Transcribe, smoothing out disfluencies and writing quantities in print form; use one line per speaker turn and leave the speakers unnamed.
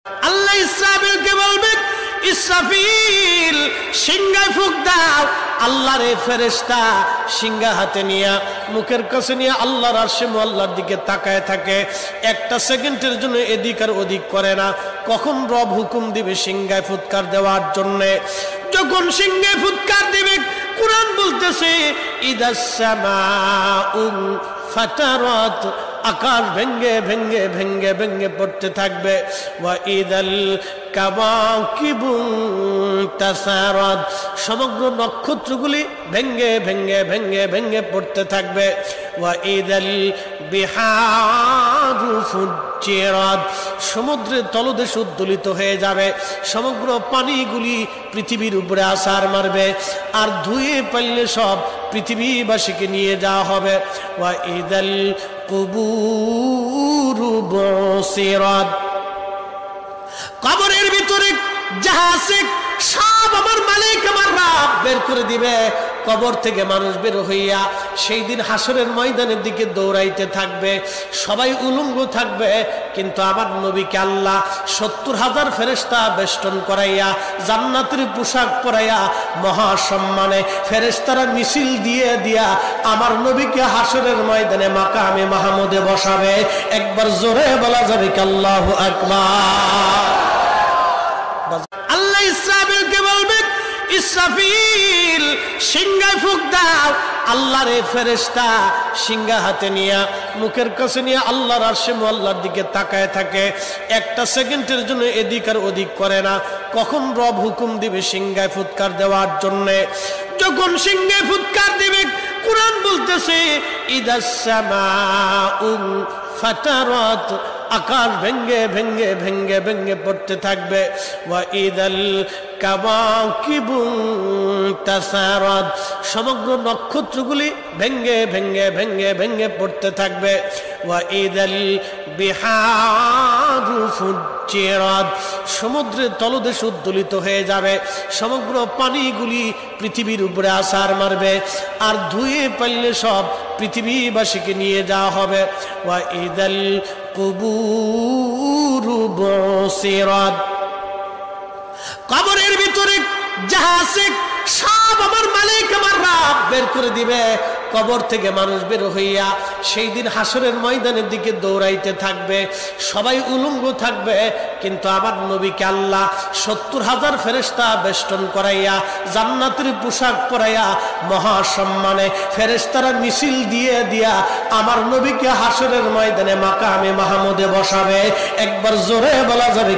আল্লাহ ইসরাফিলকে বলবেন, ইসরাফিল সিংহায় ফুঁক দাও। আল্লাহর এই ফেরেশতা সিংহা হাতে নিয়ে মুখের কাছে নিয়ে আল্লাহর আরশে মুআল্লার দিকে তাকায় থাকে। একটা সেকেন্ডের জন্য এদিক আর ওদিক করে না। কখন রব হুকুম দিবে সিংহায় ফুৎকার দেওয়ার জন্য, যখন সিংহায় ফুৎকার দিবে, কুরআন বলতেছে ইদাস সামাউ ফাতারাত, আকাশ ভেঙ্গে ভেঙ্গে ভেঙ্গে ভেঙ্গে পড়তে থাকবে। ওয়া ইদাল কাওয়াকিবু তাসারাত, সমগ্র নক্ষত্রগুলি ভেঙ্গে ভেঙ্গে ভেঙ্গে ভেঙ্গে পড়তে থাকবে। ওয়া ইদাল বিহারু ফুজ্জিরাত, সমুদ্রের তলদেশ উদ্দোলিত হয়ে যাবে। সমগ্র পানিগুলি পৃথিবীর উপরে আছাড় মারবে, আর ধুয়ে পারলে সব পৃথিবীবাসীকে নিয়ে যাওয়া হবে। ওয়া ইদাল কুবুরু বুসিরাত, কবরের ভিতরে যাহা আছে সব আমার মালিক আমার রব বের করে দিবে। কবর থেকে মানুষ বের হইয়া সেই দিন হাসরের ময়দানের দিকে দৌড়াইতে থাকবে। সবাই উলঙ্গ থাকবে, কিন্তু আমার নবীকে আল্লাহ ৭০,০০০ ফেরেশতা বেষ্টন করাইয়া জান্নাতের পোশাক পরাইয়া মহাসম্মানে ফেরেশতারা মিছিল দিয়ে দিয়া আমার নবীকে হাসরের ময়দানে মাকামে মাহমুদে বসাবে। একবার জোরে বলা যাবে কি আল্লাহু আকবার। আল্লাহ ইসরাফিলকে বলবেন, ইসরাফিল সিংহায় ফুঁক দাও। আল্লাহর এই ফেরেশতা সিংহা হাতে নিয়ে মুখের কাছে নিয়ে আল্লাহর আরশে মুআল্লার দিকে তাকায় থাকে। একটা সেকেন্ডের জন্য এদিক আর ওদিক করে না। কখন রব হুকুম দিবে সিংহায় ফুৎকার দেওয়ার জন্য, যখন সিংহায় ফুৎকার দিবে, কুরআন বলতেছে ইদাস সামাউ ফাতারাত, আকাশ ভেঙ্গে ভেঙ্গে ভেঙ্গে ভেঙ্গে পড়তে থাকবে। ওয়া ইদাল কাওয়াকিবু তাসারাত, সমগ্র নক্ষত্রগুলি ভেঙ্গে ভেঙ্গে ভেঙ্গে ভেঙ্গে পড়তে থাকবে। ওয়া ইদাল বিহারু ফুজ্জিরাত, সমুদ্রের তলদেশ উদ্দোলিত হয়ে যাবে। সমগ্র পানিগুলি পৃথিবীর উপরে আছাড় মারবে, আর ধুয়ে পারলে সব পৃথিবীবাসীকে নিয়ে যাওয়া হবে। ওয়া ইদাল কুবুরু বুসিরাত, কবরের ভিতরে যাহা আছে সব আমার মালিক আমার রব বের করে দিবে। কবর থেকে মানুষ বের হইয়া সেই দিন হাসরের ময়দানের দিকে দৌড়াইতে থাকবে। সবাই উলঙ্গ থাকবে, কিন্তু আমার নবীকে আল্লাহ ৭০,০০০ ফেরেশতা বেষ্টন করাইয়া জান্নাতের পোশাক পরাইয়া মহাসম্মানে ফেরেশতারা মিছিল দিয়ে দিয়া আমার নবীকে হাসরের ময়দানে মাকামে মাহমুদে বসাবে। একবার জোরে বলা যাবে।